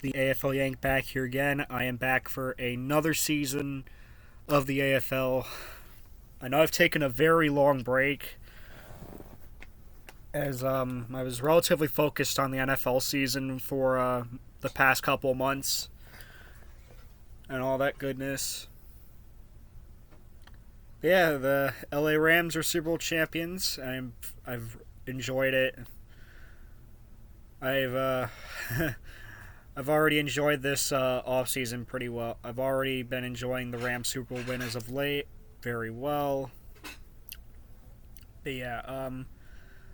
The AFL Yank back here again. I am back for another season of the AFL. I know I've taken a very long break as I was relatively focused on the NFL season for the past couple months and all that goodness. Yeah, the LA Rams are Super Bowl champions. I've enjoyed it. I've I've already enjoyed this off season pretty well. I've already been enjoying the Rams Super Bowl win as of late very well. But yeah,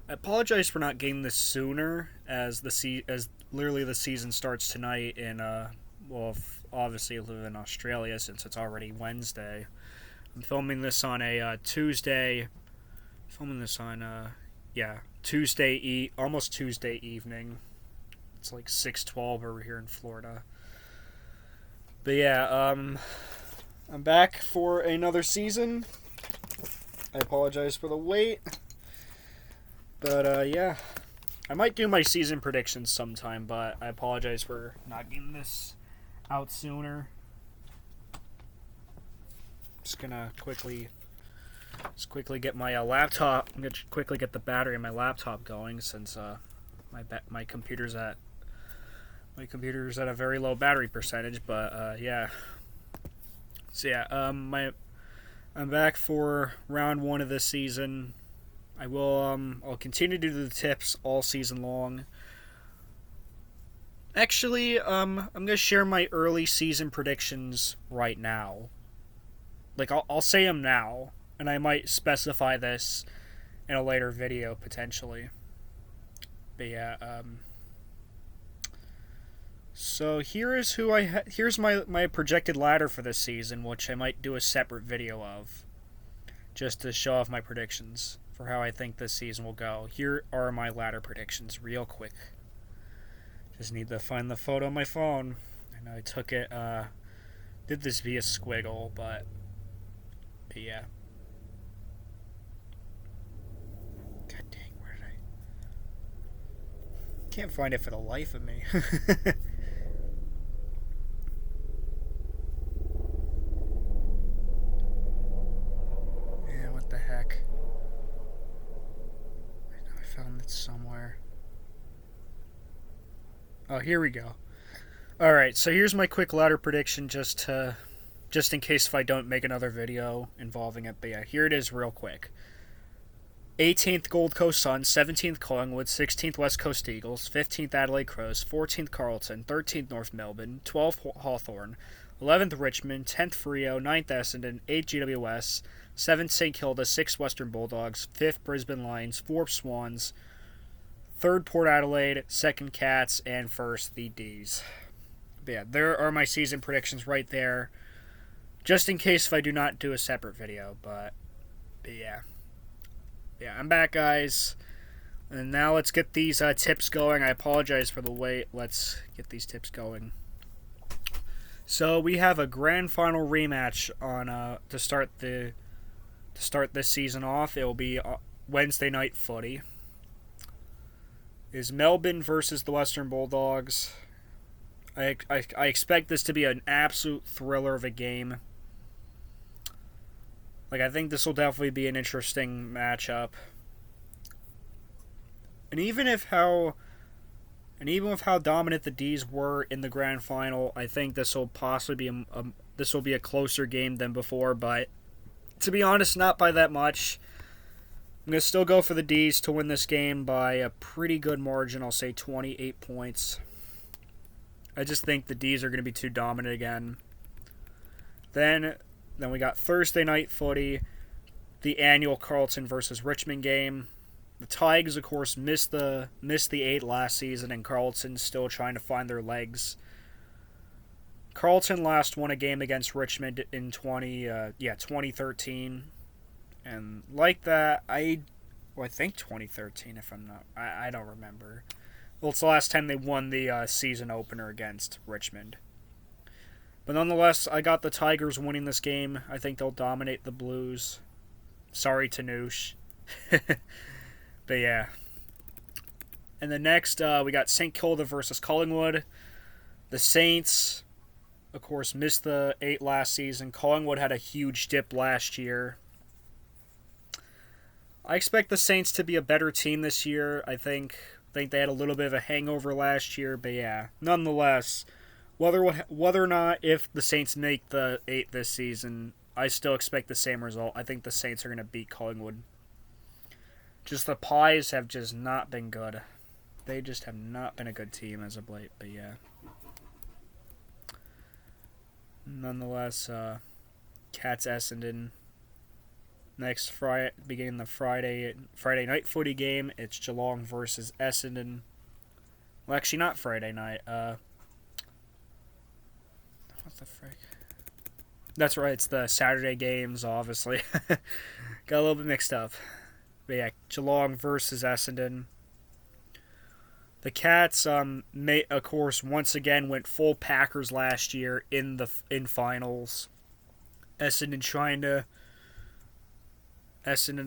I apologize for not getting this sooner, as as literally the season starts tonight in obviously I live in Australia since it's already Wednesday. I'm filming this on a Tuesday. Filming this on almost Tuesday evening. It's like 6:12 over here in Florida. But yeah, I'm back for another season. I apologize for the wait. But yeah, I might do my season predictions sometime, but I apologize for not getting this out sooner. Just gonna quickly get my laptop. I'm gonna quickly get the battery in my laptop going since my computer's at a very low battery percentage. But yeah. So yeah, I'm back for round one of this season. I'll continue to do the tips all season long. Actually, I'm gonna share my early season predictions right now. Like I'll say them now, and I might specify this in a later video potentially. But yeah, so here's my projected ladder for this season, which I might do a separate video of, just to show off my predictions for how I think this season will go. Here are my ladder predictions, real quick. Just need to find the photo on my phone. I know I took it. Did this via Squiggle, but yeah. God dang, where did I? Can't find it for the life of me. Yeah, what the heck? I know I found it somewhere. Oh, here we go. Alright, so here's my quick ladder prediction just in case if I don't make another video involving it. But yeah, here it is real quick. 18th Gold Coast Suns, 17th Collingwood, 16th West Coast Eagles, 15th Adelaide Crows, 14th Carlton, 13th North Melbourne, 12th Hawthorn, 11th Richmond, 10th Freo, 9th Essendon, 8th GWS, 7th St Kilda, 6th Western Bulldogs, 5th Brisbane Lions, 4th Swans, 3rd Port Adelaide, 2nd Cats, and 1st the D's. But yeah, there are my season predictions right there. Just in case if I do not do a separate video, but yeah. Yeah, I'm back, guys. And now let's get these tips going. I apologize for the wait. Let's get these tips going. So we have a grand final rematch on to start this season off. It will be Wednesday night footy. Is Melbourne versus the Western Bulldogs. I expect this to be an absolute thriller of a game. Like, I think this will definitely be an interesting matchup. And even with how dominant the D's were in the grand final, I think this will possibly be a closer game than before. But to be honest, not by that much. I'm gonna still go for the D's to win this game by a pretty good margin. I'll say 28 points. I just think the D's are gonna be too dominant again. Then we got Thursday night footy, the annual Carlton versus Richmond game. The Tigers, of course, missed the 8 last season, and Carlton's still trying to find their legs. Carlton last won a game against Richmond in 2013, and like that, I think 2013. If I'm not, I don't remember. Well, it's the last time they won the season opener against Richmond. But nonetheless, I got the Tigers winning this game. I think they'll dominate the Blues. Sorry, Tanoosh. But yeah. And the next, we got St. Kilda versus Collingwood. The Saints, of course, missed the 8 last season. Collingwood had a huge dip last year. I expect the Saints to be a better team this year. I think they had a little bit of a hangover last year, but yeah, nonetheless, whether or not if the Saints make the 8 this season, I still expect the same result. I think the Saints are going to beat Collingwood. Just the Pies have just not been good. They just have not been a good team as of late, but yeah. Nonetheless, Cats Essendon. Next Friday, beginning the Friday night footy game, it's Geelong versus Essendon. Well, actually, not Friday night. What the frick? That's right, it's the Saturday games, obviously. Got a little bit mixed up. But yeah, Geelong versus Essendon. The Cats, of course, once again went full Packers last year in finals. Essendon,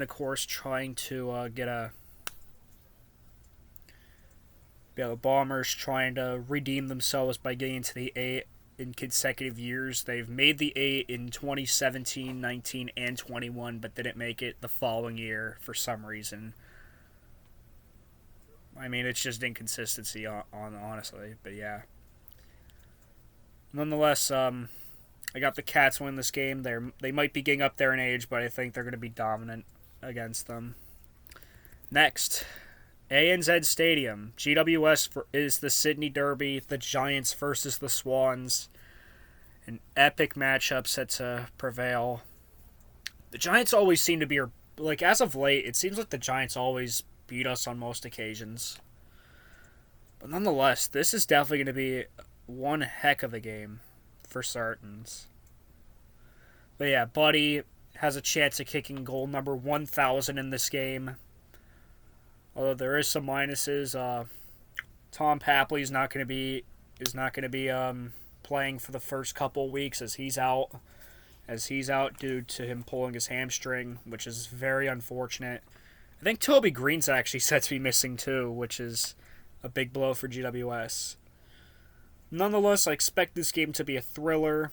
of course, trying to get a... Yeah, the Bombers trying to redeem themselves by getting to the 8 in consecutive years. They've made the 8 in 2017, 19, and 21, but didn't make it the following year for some reason. I mean, it's just inconsistency, honestly, but yeah. Nonetheless, I got the Cats win this game. They might be getting up there in age, but I think they're going to be dominant against them. Next, ANZ Stadium. GWS is the Sydney Derby. The Giants versus the Swans. An epic matchup set to prevail. The Giants always seem to be, like, as of late, it seems like the Giants always beat us on most occasions. But nonetheless, this is definitely going to be one heck of a game for certains. But yeah, Buddy has a chance of kicking goal number 1,000 in this game. Although there is some minuses. Tom Papley is not going to be playing for the first couple weeks as he's out due to him pulling his hamstring, which is very unfortunate. I think Toby Green's actually set to be missing too, which is a big blow for GWS. Nonetheless, I expect this game to be a thriller.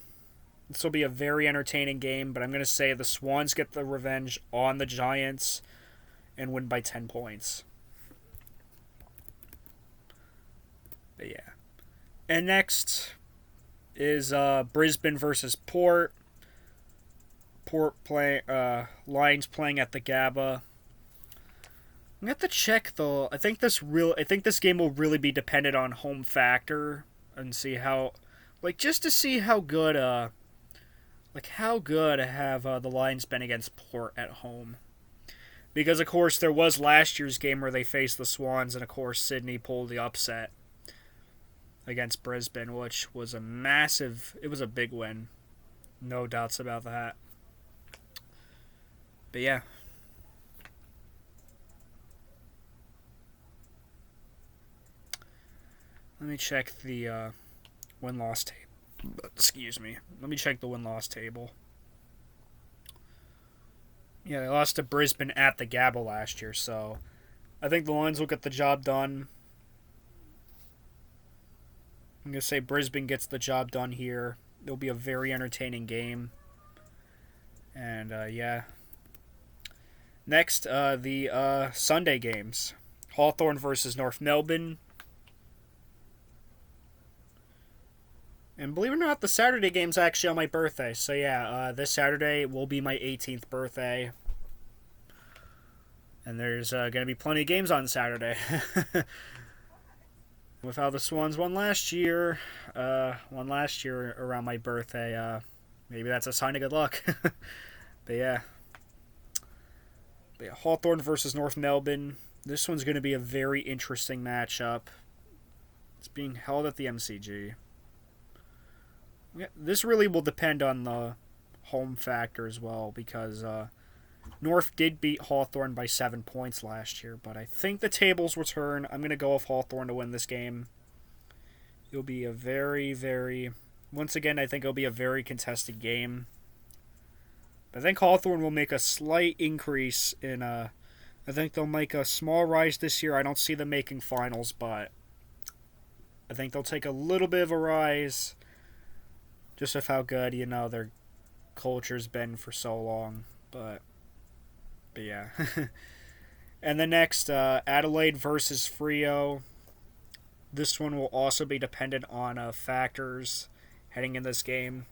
This will be a very entertaining game, but I'm going to say the Swans get the revenge on the Giants and win by 10 points. But yeah. And next is Brisbane versus Port. Lions playing at the Gabba. I have to check though. I think this game will really be dependent on home factor and see how, just to see how good have the Lions been against Port at home. Because of course there was last year's game where they faced the Swans, and of course Sydney pulled the upset against Brisbane, which was it was a big win. No doubts about that. But yeah. Let me check the win-loss table. Excuse me. Let me check the win-loss table. Yeah, they lost to Brisbane at the Gabba last year, so I think the Lions will get the job done. I'm going to say Brisbane gets the job done here. It'll be a very entertaining game. And, yeah. Next, the Sunday games. Hawthorn versus North Melbourne. And believe it or not, the Saturday game's actually on my birthday. So yeah, this Saturday will be my 18th birthday. And there's going to be plenty of games on Saturday. With how the Swans won last year around my birthday, maybe that's a sign of good luck. But yeah. Hawthorn versus North Melbourne. This one's going to be a very interesting matchup. It's being held at the MCG. Yeah, this really will depend on the home factor as well, because North did beat Hawthorn by 7 points last year, but I think the tables will turn. I'm going to go with Hawthorn to win this game. It'll be a once again, I think it'll be a very contested game. I think Hawthorn will make a slight increase in, I think they'll make a small rise this year. I don't see them making finals, but I think they'll take a little bit of a rise just with how good, their culture's been for so long. But yeah. And the next, Adelaide versus Freo. This one will also be dependent on factors heading in this game.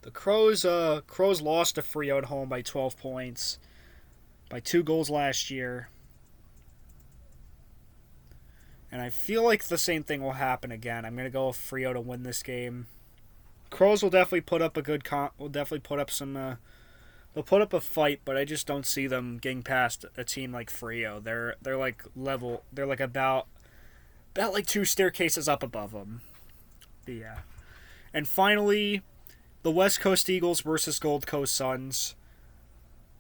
The Crows lost to Freo at home by 12 points, by 2 goals last year. And I feel like the same thing will happen again. I'm going to go with Freo to win this game. Crows will definitely put up a good will definitely put up some they'll put up a fight, but I just don't see them getting past a team like Freo. They're like level, they're like about like 2 staircases up above them. But yeah. And finally, the West Coast Eagles versus Gold Coast Suns.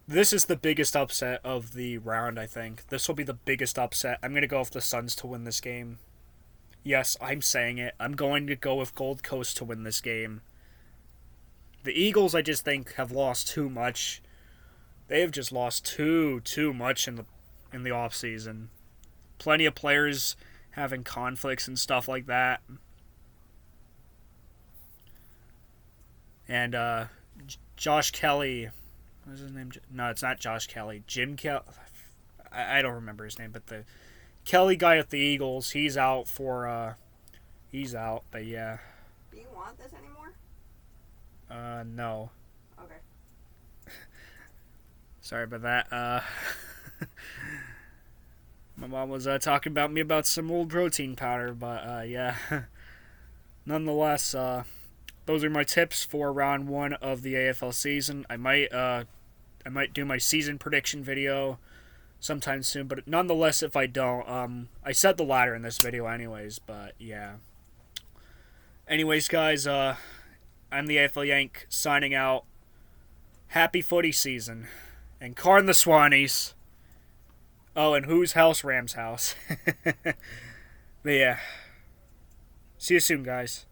This is the biggest upset of the round, I think. This will be the biggest upset. I'm going to go with the Suns to win this game. Yes, I'm saying it. I'm going to go with Gold Coast to win this game. The Eagles, I just think, have lost too much. They have just lost too much in the offseason. Plenty of players having conflicts and stuff like that. And Josh Kelly, what's his name? No, it's not Josh Kelly. Jim Kelly. I don't remember his name, but the Kelly guy at the Eagles, he's out for. He's out, but yeah. Do you want this anymore? No. Okay. Sorry about that. My mom was talking about me about some old protein powder, but yeah. Nonetheless, those are my tips for round 1 of the AFL season. I might do my season prediction video sometime soon, but nonetheless, if I don't, I set the ladder in this video anyways, but yeah. Anyways, guys, I'm the AFL Yank signing out. Happy footy season. And Carn the Swannies. Oh, and whose house? Ram's house. But yeah. See you soon, guys.